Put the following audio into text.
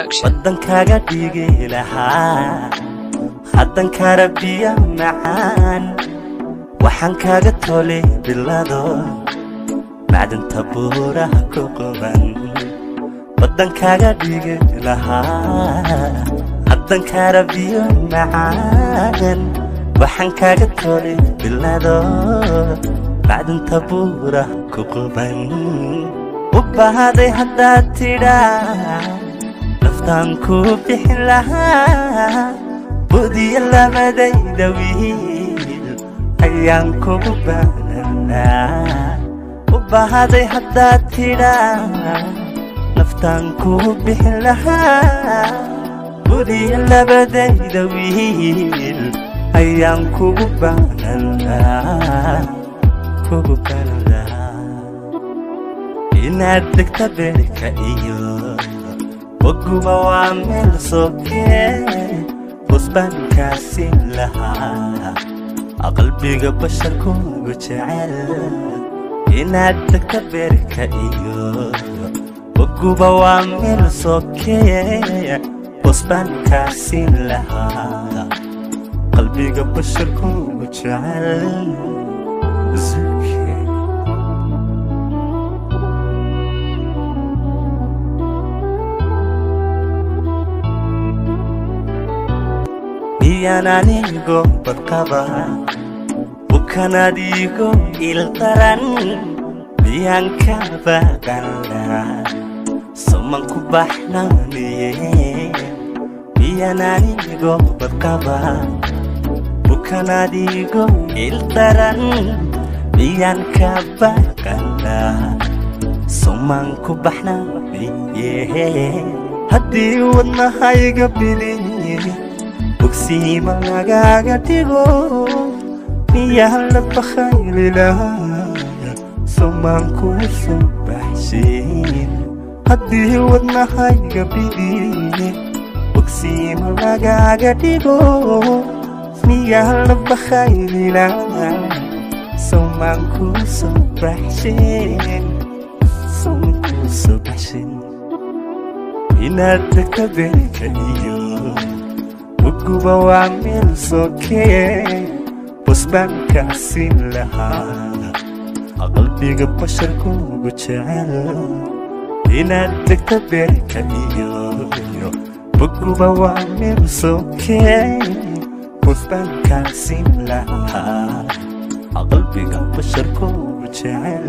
waddankaaga dhigi lahaa haddan karabiya macaan waxaan kaaga tolay bilado macdanta buuraha ku qaban waddankaaga dhigi lahaa haddan karabiya macaan waxaan kaaga tolay bilado macdanta buuraha ku qaban u bahaday haddaad tidhaa naftaanku bixin lahaa budiya lamadayda wiil ayaan kugu baananaa u bahaday haddaad tidhaa naftaanku bixin lahaa budiya lamadayda wiil ayaan kugu baananaa inaad degta beerka iyo waguba waa meel sookee busbaankaasi lahaa qalbiga basharkuugu jecel inaad degta beerka iyo waguba waa meel sookee busbaankaasi lahaa qalbiga basharkuugu jecel anigo badqaba bukanadigo ildaran miyaan ka baqanla soman ku baxnaaniye miyaan anigo badqaba bukanadigo ildaran miyaan ka baqanla soman ku baxnaaniye haddii wadnahayga biliye بكسيما لغاقا تيغو مياه لبخيل لها سمان كوسو بحشين هدي ودنا هايقا بيدي بكسيما لغاقا تيغو مياه لبخيل لها سمان كوسو بحشين سمان كوسو بحشين إنادك بيك أيو وقوبة وعمل سوكي busbaankaasi lahaa qalbiga basharkuugu jecel inaad degta beerka iyo waguba waa meel sookee busbaankaasi lahaa qalbiga basharkuugu jecel